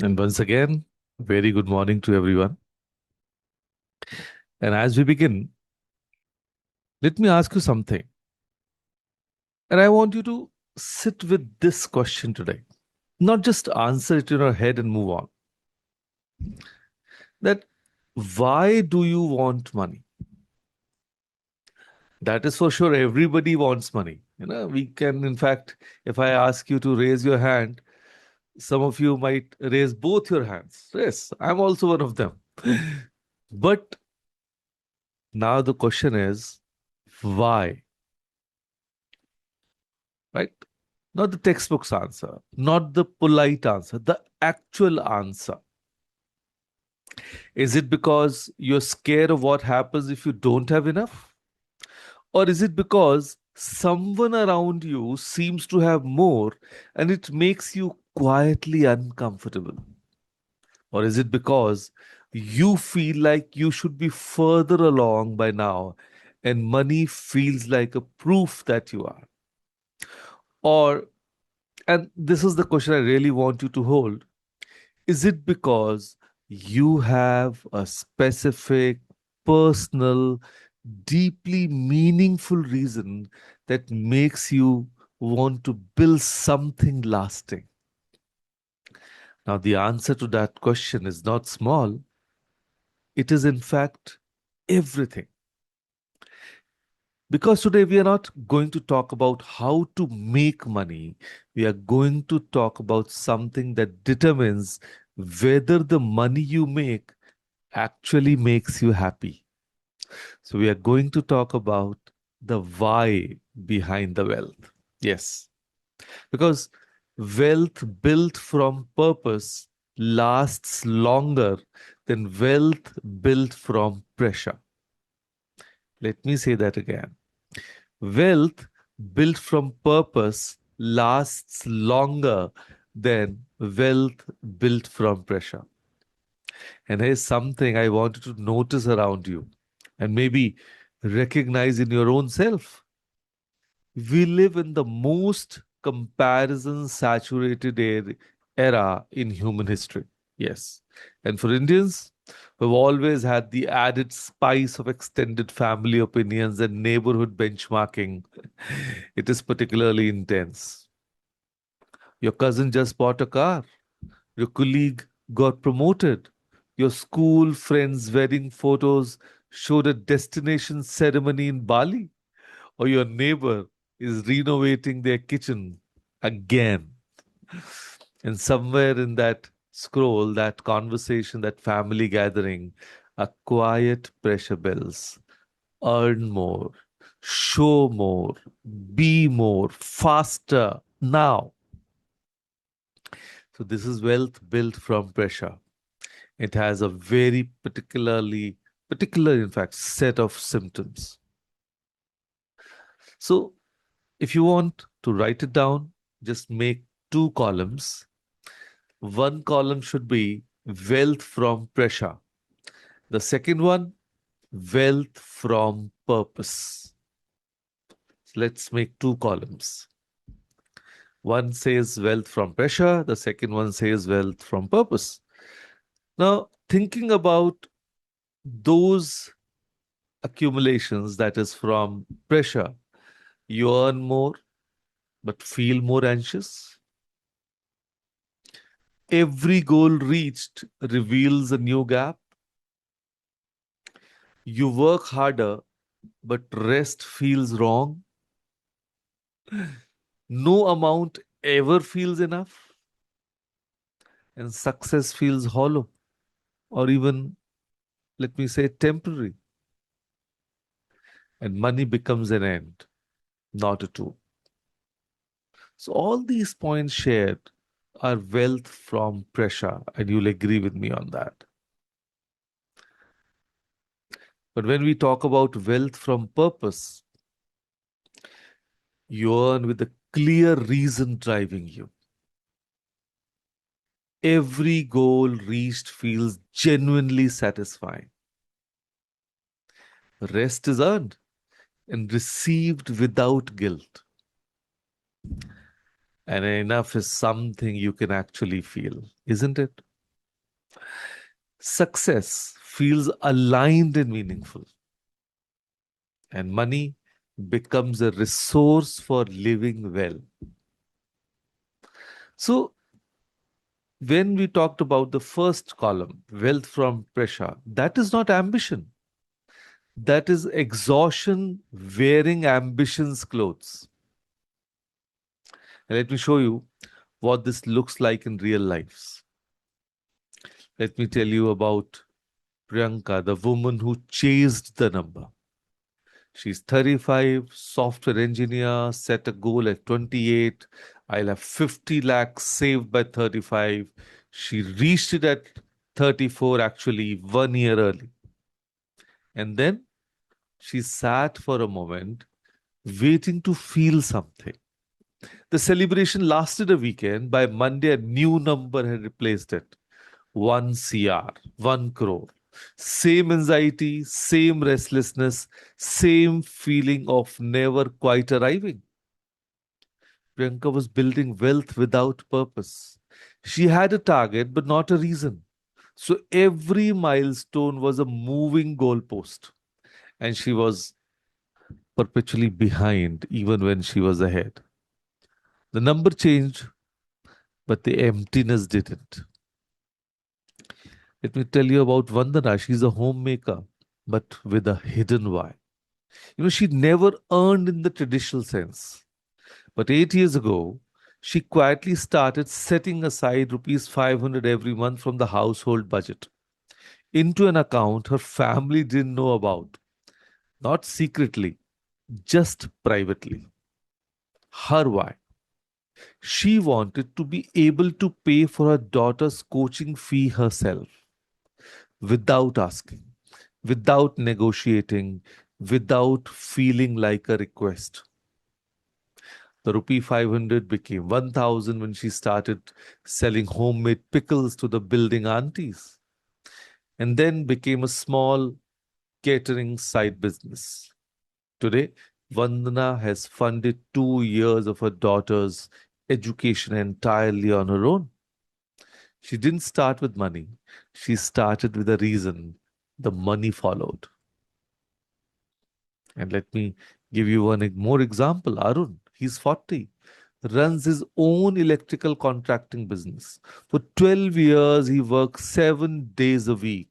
And once again, very good morning to everyone. And as we begin, let me ask you something. And I want you to sit with this question today, not just answer it in your head and move on. That why do you want money? That is for sure. Everybody wants money. We can, in fact, if I ask you to raise your hand, some of you might raise both your hands. Yes, I'm also one of them. But now the question is, why? Right? Not the textbook's answer, not the polite answer, the actual answer. Is it because you're scared of what happens if you don't have enough? Or is it because someone around you seems to have more and it makes you quietly uncomfortable? Or is it because you feel like you should be further along by now and money feels like a proof that you are? Or, and this is the question I really want you to hold. Is it because you have a specific, personal, deeply meaningful reason that makes you want to build something lasting? Now, the answer to that question is not small, it is, in fact, everything. Because today we are not going to talk about how to make money, we are going to talk about something that determines whether the money you make actually makes you happy. So, we are going to talk about the why behind the wealth. Yes, because wealth built from purpose lasts longer than wealth built from pressure. Let me say that again. Wealth built from purpose lasts longer than wealth built from pressure. And here's something I want you to notice around you and maybe recognize in your own self. We live in the most comparison saturated era in human history. Yes. And for Indians, we've always had the added spice of extended family opinions and neighborhood benchmarking. It is particularly intense. Your cousin just bought a car. Your colleague got promoted. Your school friend's wedding photos showed a destination ceremony in Bali. Or your neighbor is renovating their kitchen again. And somewhere in that scroll, that conversation, that family gathering, a quiet pressure builds. Earn more, show more, be more, faster, now. So this is wealth built from pressure. It has a very particular, in fact, set of symptoms. So if you want to write it down, just make two columns. One column should be wealth from pressure. The second one, wealth from purpose. So let's make two columns. One says wealth from pressure, the second one says wealth from purpose. Now, thinking about those accumulations, that is from pressure, you earn more but feel more anxious. Every goal reached reveals a new gap. You work harder, but rest feels wrong. No amount ever feels enough, and success feels hollow, or even, let me say, temporary. And money becomes an end, not a tool. So, all these points shared are wealth from pressure, and you'll agree with me on that. But when we talk about wealth from purpose, you earn with a clear reason driving you. Every goal reached feels genuinely satisfying. Rest is earned and received without guilt. And enough is something you can actually feel, isn't it? Success feels aligned and meaningful, and money becomes a resource for living well. So, when we talked about the first column, wealth from pressure, that is not ambition. That is exhaustion wearing ambition's clothes. And let me show you what this looks like in real lives. Let me tell you about Priyanka, the woman who chased the number. She's 35, software engineer, set a goal at 28. I'll have 50 lakhs saved by 35. She reached it at 34, actually, 1 year early. And then she sat for a moment, waiting to feel something. The celebration lasted a weekend. By Monday, a new number had replaced it. 1 CR, 1 crore. Same anxiety, same restlessness, same feeling of never quite arriving. Priyanka was building wealth without purpose. She had a target, but not a reason. So every milestone was a moving goalpost, and she was perpetually behind even when she was ahead. The number changed, but the emptiness didn't. Let me tell you about Vandana. She's a homemaker, but with a hidden why. She never earned in the traditional sense. But 8 years ago, she quietly started setting aside rupees 500 every month from the household budget into an account her family didn't know about. Not secretly, just privately. Her why. She wanted to be able to pay for her daughter's coaching fee herself without asking, without negotiating, without feeling like a request. The rupee 500 became 1,000 when she started selling homemade pickles to the building aunties, and then became a small catering side business. Today, Vandana has funded 2 years of her daughter's education entirely on her own. She didn't start with money, she started with a reason. The money followed. And let me give you one more example. Arun, he's 40, runs his own electrical contracting business. For 12 years, he works 7 days a week.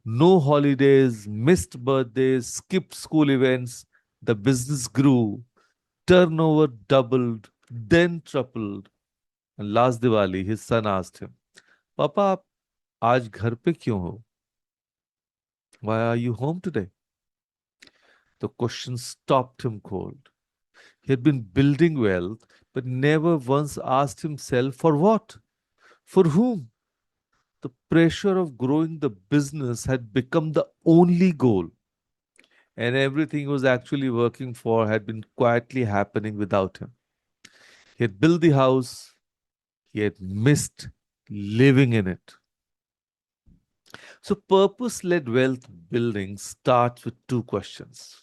No holidays, missed birthdays, skipped school events. The business grew, turnover doubled, then tripled. And last Diwali, his son asked him, Papa, आप आज घर पे क्यों हो? Why are you home today? The question stopped him cold. He had been building wealth, but never once asked himself for what? For whom? The pressure of growing the business had become the only goal, and everything he was actually working for had been quietly happening without him. He had built the house, he had missed living in it. So, purpose led wealth building starts with two questions.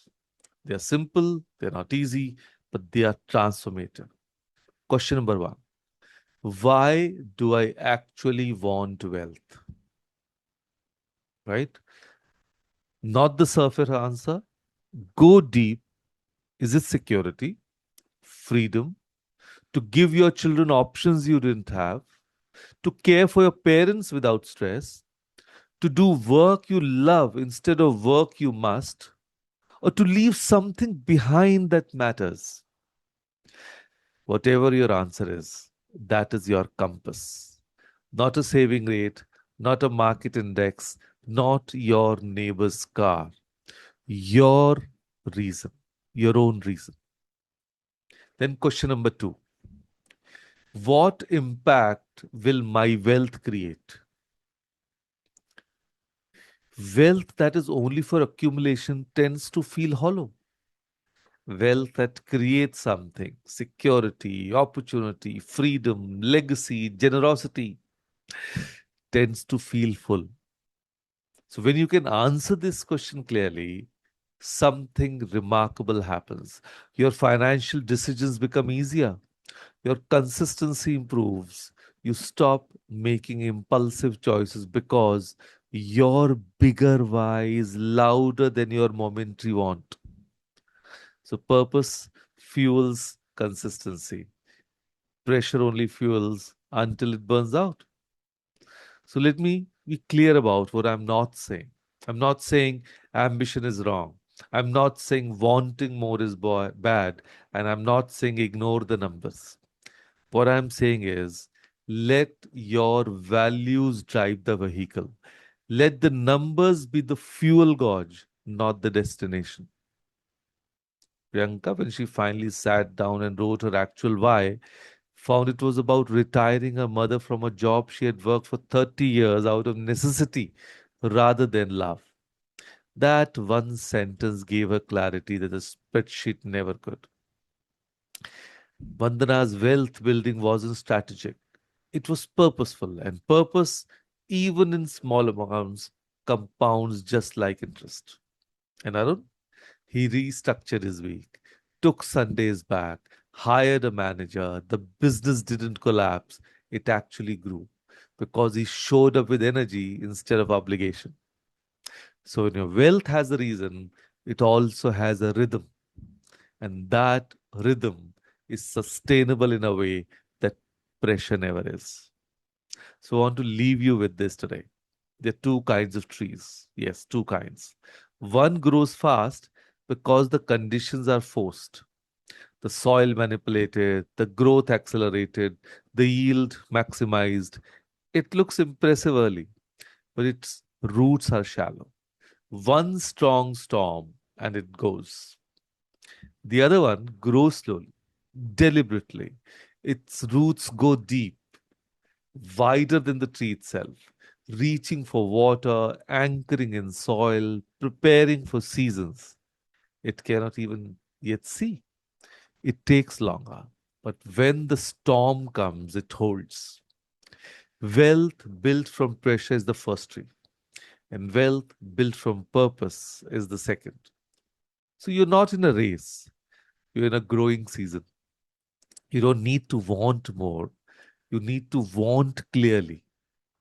They are simple, they're not easy, but they are transformative. Question number one: why do I actually want wealth? Right? Not the surface answer. Go deep. Is it security, freedom, to give your children options you didn't have, to care for your parents without stress, to do work you love instead of work you must, or to leave something behind that matters? Whatever your answer is, that is your compass. Not a saving rate, not a market index, not your neighbor's car. Your reason, your own reason. Then, question number two: what impact will my wealth create? Wealth that is only for accumulation tends to feel hollow. Wealth that creates something, security, opportunity, freedom, legacy, generosity, tends to feel full. So, when you can answer this question clearly, something remarkable happens. Your financial decisions become easier. Your consistency improves. You stop making impulsive choices because your bigger why is louder than your momentary want. So, purpose fuels consistency. Pressure only fuels until it burns out. So, let me be clear about what I'm not saying. I'm not saying ambition is wrong. I'm not saying wanting more is bad. And I'm not saying ignore the numbers. What I'm saying is let your values drive the vehicle. Let the numbers be the fuel gauge, not the destination. Priyanka, when she finally sat down and wrote her actual why, found it was about retiring her mother from a job she had worked for 30 years out of necessity rather than love. That one sentence gave her clarity that a spreadsheet never could. Vandana's wealth building wasn't strategic, it was purposeful, and purpose, even in small amounts, compounds just like interest. And Arun, he restructured his week, took Sundays back, hired a manager. The business didn't collapse, it actually grew because he showed up with energy instead of obligation. So, when your wealth has a reason, it also has a rhythm. And that rhythm is sustainable in a way that pressure never is. So, I want to leave you with this today. There are two kinds of trees. Yes, two kinds. One grows fast because the conditions are forced, the soil manipulated, the growth accelerated, the yield maximized. It looks impressive early, but its roots are shallow. One strong storm and it goes. The other one grows slowly, deliberately. Its roots go deep, wider than the tree itself, reaching for water, anchoring in soil, preparing for seasons it cannot even yet see. It takes longer, but when the storm comes, it holds. Wealth built from pressure is the first tree, and wealth built from purpose is the second. So you're not in a race, you're in a growing season. You don't need to want more, you need to want clearly.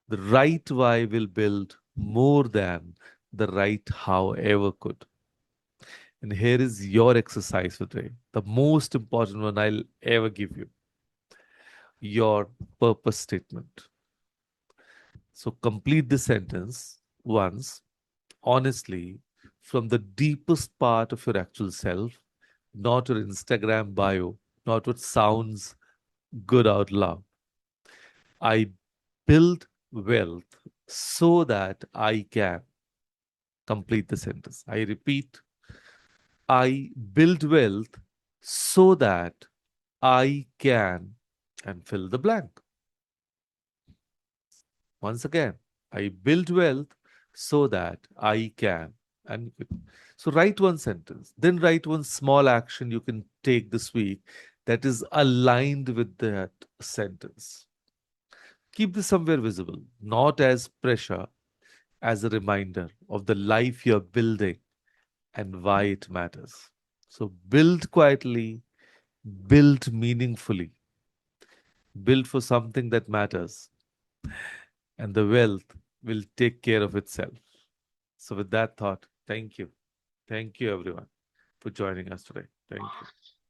The right why will build more than the right how ever could. And here is your exercise for today, the most important one I'll ever give you, your purpose statement. So complete the sentence once, honestly, from the deepest part of your actual self, not your Instagram bio, not what sounds good out loud. I build wealth so that I can complete the sentence. I repeat, I build wealth so that I can and fill the blank. Once again, I build wealth so that I can. And so write one sentence, then write one small action you can take this week that is aligned with that sentence. Keep this somewhere visible, not as pressure, as a reminder of the life you're building and why it matters. So build quietly, build meaningfully, build for something that matters, and the wealth will take care of itself. So, with that thought, thank you. Thank you, everyone, for joining us today. Thank you.